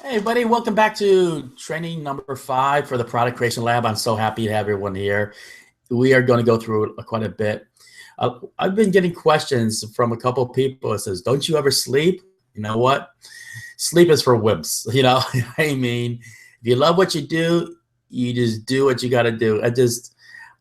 Hey, buddy, welcome back to training number 5 for the Product Creation Lab. I'm so happy to have everyone here. We are going to go through quite a bit. I've been getting questions from a couple of people that says, don't you ever sleep? You know what? Sleep is for wimps. I mean, if you love what you just do what you got to do.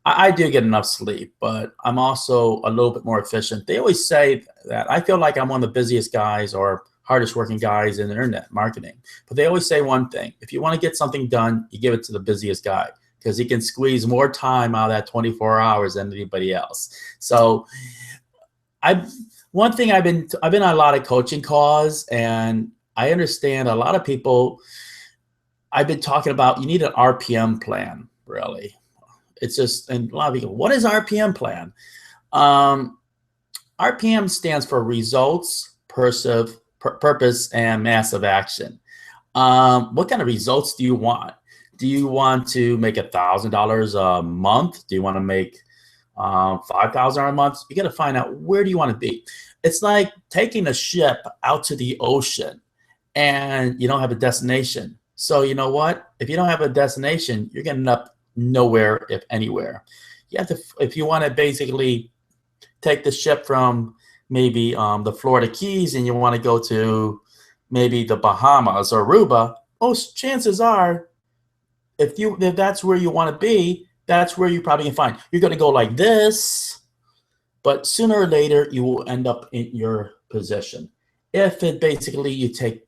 I do get enough sleep, but I'm also a little bit more efficient. They always say that I feel like I'm one of the busiest guys or hardest working guys in internet marketing. But they always say one thing: if you want to get something done, you give it to the busiest guy because he can squeeze more time out of that 24 hours than anybody else. So I one thing I've been on a lot of coaching calls, and I understand a lot of people. I've been talking about you need an RPM plan, really. It's just, and a lot of people, what is RPM plan? Um, RPM stands for results, purpose, and massive action. What kind of results do you want? Do you want to make $1,000 a month? Do you want to make 5,000 a month? You got to find out, where do you want to be? It's like taking a ship out to the ocean and you don't have a destination. So you know what? If you don't have a destination, you're going to end up nowhere, if anywhere. You have to, if you want to basically take the ship from maybe the Florida Keys and you want to go to maybe the Bahamas or Aruba, most chances are, if that's where you want to be, that's where you probably can find. You're going to go like this, but sooner or later you will end up in your position. If it basically you take,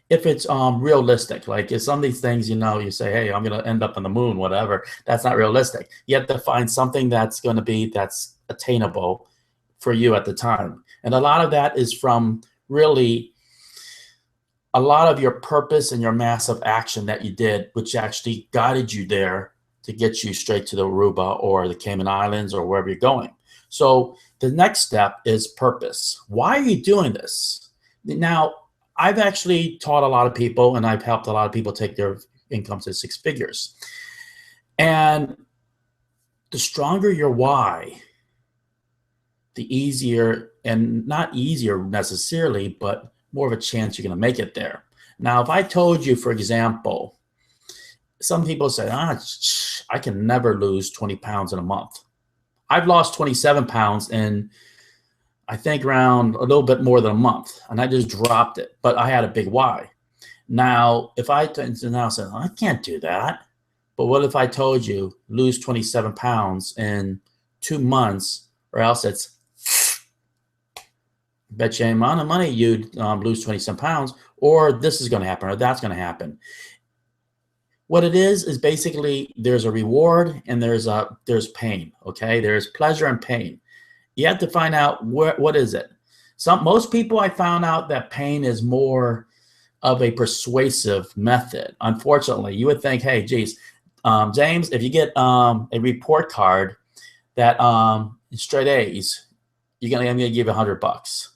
if it's realistic, like if some of these things, you say, hey, I'm going to end up on the moon, whatever. That's not realistic. You have to find something that's going to be that's attainable for you at the time. And a lot of that is from really a lot of your purpose and your massive action that you did, which actually guided you there to get you straight to the Aruba or the Cayman Islands or wherever you're going. So the next step is purpose. Why are you doing this? Now, I've actually taught a lot of people, and I've helped a lot of people take their income to 6 figures. And the stronger your why, the easier, and not easier necessarily, but more of a chance you're going to make it there. Now, if I told you, for example, some people say, I can never lose 20 pounds in a month. I've lost 27 pounds in, I think, around a little bit more than a month, and I just dropped it, but I had a big why. Now, if I now say, I can't do that, but what if I told you lose 27 pounds in 2 months, or else it's, bet you any amount of money you'd lose 27 pounds, or this is going to happen, or that's going to happen. What it is basically there's a reward and there's pain. Okay, there's pleasure and pain. You have to find out what is it. Most people, I found out that pain is more of a persuasive method. Unfortunately, you would think, hey, geez, James, if you get a report card that straight A's, I'm gonna give you $100.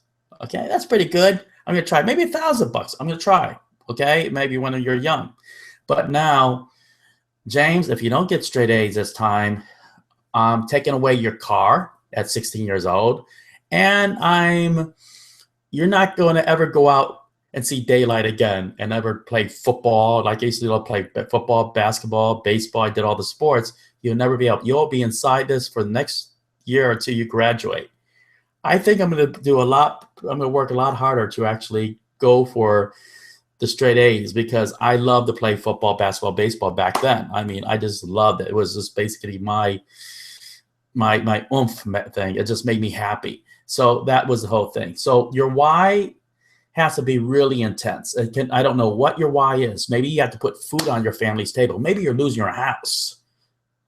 Okay, that's pretty good. I'm gonna try. Maybe $1,000. I'm gonna try. Okay, maybe when you're young. But now, James, if you don't get straight A's this time, I'm taking away your car at 16 years old, and you're not going to ever go out and see daylight again and ever play football. Like I used to play football, basketball, baseball. I did all the sports. You'll never be able. You'll be inside this for the next year until you graduate. I think I'm going to do a lot. I'm going to work a lot harder to actually go for the straight A's because I loved to play football, basketball, baseball back then. I mean, I just loved it. It was just basically my oomph thing. It just made me happy. So that was the whole thing. So your why has to be really intense. I don't know what your why is. Maybe you have to put food on your family's table. Maybe you're losing your house,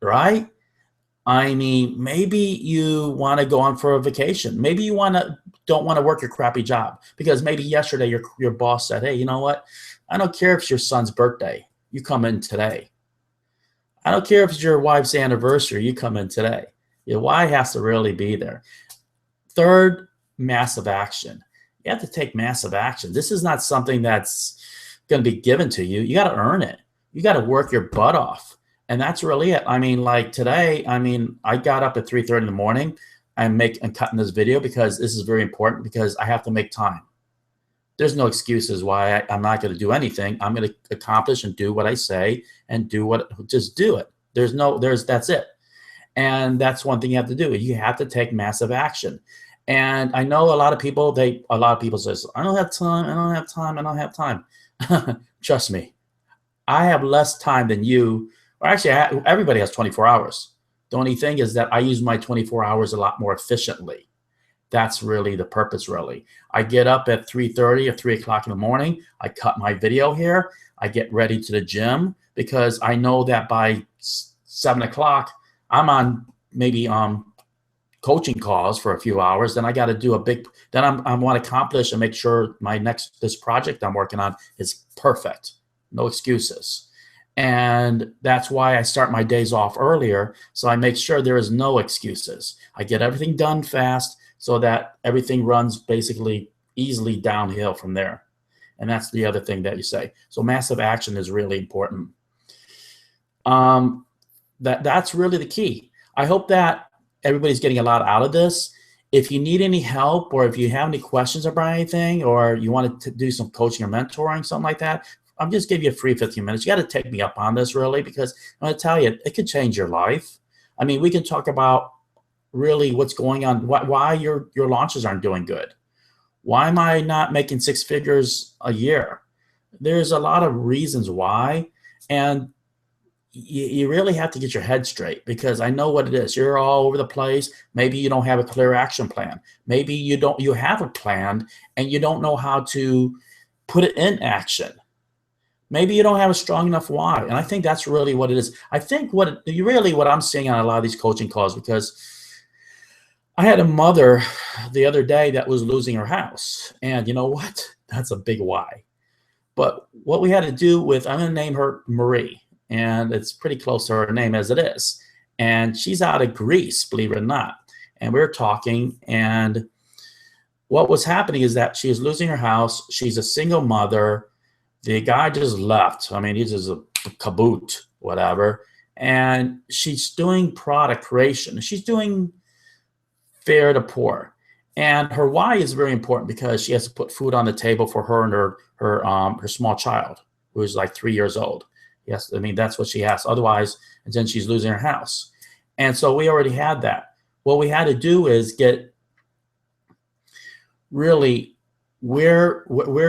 right? I mean, maybe you want to go on for a vacation. Maybe you don't want to work your crappy job because maybe yesterday your boss said, hey, you know what? I don't care if it's your son's birthday. You come in today. I don't care if it's your wife's anniversary. You come in today. Your why has to really be there. Third, massive action. You have to take massive action. This is not something that's going to be given to you. You got to earn it. You got to work your butt off. And that's really it. I mean, like today, I got up at 3:30 in the morning. I'm cutting this video because this is very important because I have to make time. There's no excuses why I'm not going to do anything. I'm going to accomplish and do what I say and just do it. That's it. And that's one thing you have to do. You have to take massive action. And I know a lot of people says, I don't have time, I don't have time, I don't have time. Trust me, I have less time than you. Or actually, everybody has 24 hours. The only thing is that I use my 24 hours a lot more efficiently. That's really the purpose, really. I get up at 3:30 or 3 o'clock in the morning. I cut my video here. I get ready to the gym because I know that by 7 o'clock, I'm on maybe coaching calls for a few hours. Then I got to do I want to accomplish and make sure this project I'm working on is perfect. No excuses. And that's why I start my days off earlier. So I make sure there is no excuses. I get everything done fast so that everything runs basically easily downhill from there. And that's the other thing that you say. So massive action is really important. That's really the key. I hope that everybody's getting a lot out of this. If you need any help or if you have any questions about anything or you want to do some coaching or mentoring, something like that, I'm just giving you a free 15 minutes. You got to take me up on this really because I'm going to tell you, it could change your life. I mean, we can talk about really what's going on, why your launches aren't doing good. Why am I not making 6 figures a year? There's a lot of reasons why. And you really have to get your head straight because I know what it is. You're all over the place. Maybe you don't have a clear action plan. Maybe you have a plan and you don't know how to put it in action. Maybe you don't have a strong enough why. And I think that's really what it is. I think what I'm seeing on a lot of these coaching calls, because I had a mother the other day that was losing her house. And you know what? That's a big why. But what we had to do with, I'm going to name her Marie. And it's pretty close to her name as it is. And she's out of Greece, believe it or not. And we were talking, and what was happening is that she was losing her house. She's a single mother. The guy just left. I mean, he's just a kaboot, whatever. And she's doing product creation. She's doing fair to poor. And her why is very important because she has to put food on the table for her and her small child, who is like 3 years old. Yes, I mean, that's what she has. Otherwise, and then she's losing her house. And so we already had that. What we had to do is get really where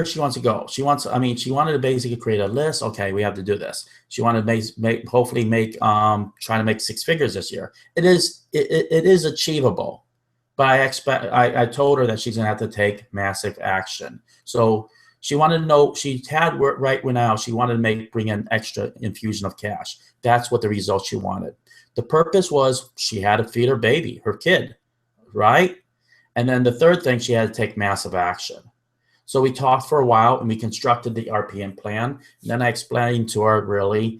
she wants to go. She wanted to basically create a list. Okay, we have to do this. She wanted to hopefully try to make 6 figures this year. It is achievable, but I told her that she's gonna have to take massive action. So she wanted to know, she wanted to bring in extra infusion of cash. That's what the result she wanted. The purpose was she had to feed her baby, her kid, right? And then the third thing, she had to take massive action. So we talked for a while and we constructed the RPM plan. And then I explained to her really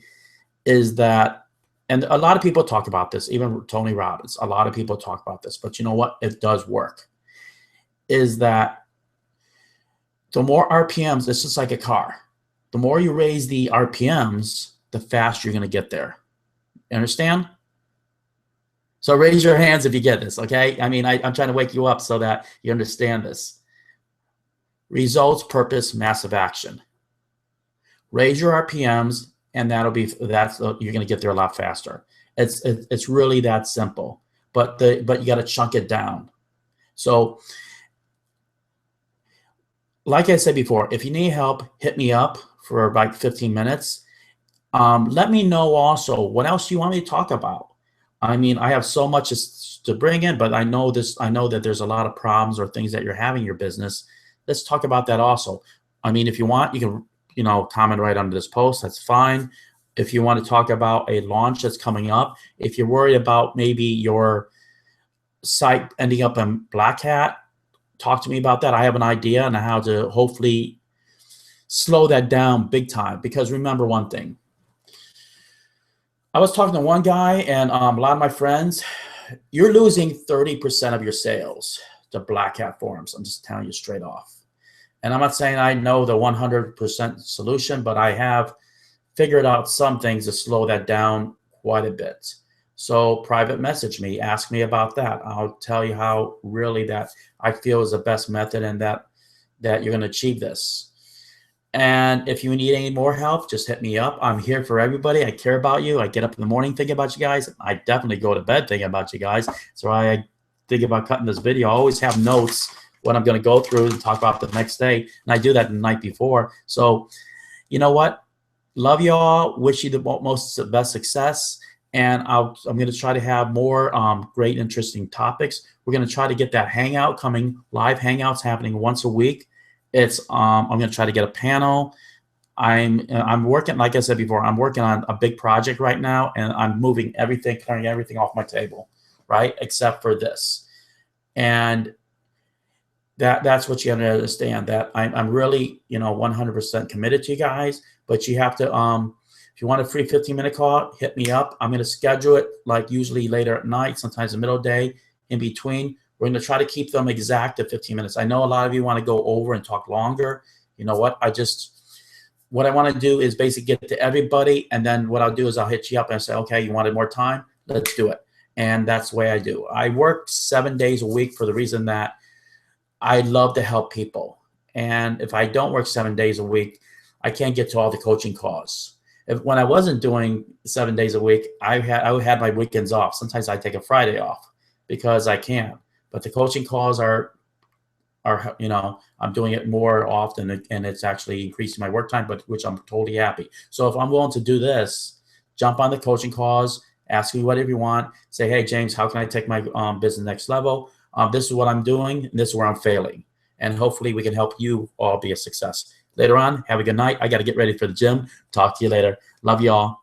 is that, and a lot of people talk about this, even Tony Robbins, a lot of people talk about this, but you know what? It does work. Is that the more RPMs, it's just like a car. The more you raise the RPMs, the faster you're going to get there. You understand? So raise your hands if you get this, okay? I mean, I'm trying to wake you up so that you understand this. Results, purpose, massive action. Raise your RPMs, and you're going to get there a lot faster. It's really that simple. But you got to chunk it down. So, like I said before, if you need help, hit me up for about 15 minutes. Let me know also what else you want me to talk about. I mean, I have so much to bring in, but I know that there's a lot of problems or things that you're having in your business. Let's talk about that also. I mean, if you want, you can, comment right under this post. That's fine. If you want to talk about a launch that's coming up, if you're worried about maybe your site ending up in Black Hat, talk to me about that. I have an idea on how to hopefully slow that down big time. Because remember one thing. I was talking to one guy and a lot of my friends, you're losing 30% of your sales to Black Hat forums. I'm just telling you straight off. And I'm not saying I know the 100% solution, but I have figured out some things to slow that down quite a bit. So private message me, ask me about that. I'll tell you how really that I feel is the best method and that that you're going to achieve this. And if you need any more help, just hit me up. I'm here for everybody. I care about you. I get up in the morning thinking about you guys. I definitely go to bed thinking about you guys. So I think about cutting this video. I always have notes what I'm going to go through and talk about the next day. And I do that the night before. So you know what? Love you all. Wish you the most best success. And I'm going to try to have more great, interesting topics. We're going to try to get that hangout coming, live hangouts happening once a week. It's I'm going to try to get a panel. I'm working, like I said before, I'm working on a big project right now, and I'm moving everything, clearing everything off my table, right, except for this. And that's what you have to understand, that I'm really, 100% committed to you guys. But you have to, if you want a free 15-minute call, hit me up. I'm going to schedule it like usually later at night, sometimes the middle of the day, in between. We're going to try to keep them exact at 15 minutes. I know a lot of you want to go over and talk longer. You know what? What I want to do is basically get to everybody. And then what I'll do is I'll hit you up and say, okay, you wanted more time? Let's do it. And that's the way I do. I work 7 days a week for the reason that I love to help people. And if I don't work 7 days a week, I can't get to all the coaching calls. When I wasn't doing 7 days a week, I had my weekends off. Sometimes I take a Friday off because I can. But the coaching calls are I'm doing it more often, and it's actually increasing my work time, but which I'm totally happy. So if I'm willing to do this, jump on the coaching calls, ask me whatever you want. Say, hey, James, how can I take my business next level? This is what I'm doing, and this is where I'm failing. And hopefully we can help you all be a success. Later on, have a good night. I got to get ready for the gym. Talk to you later. Love you all.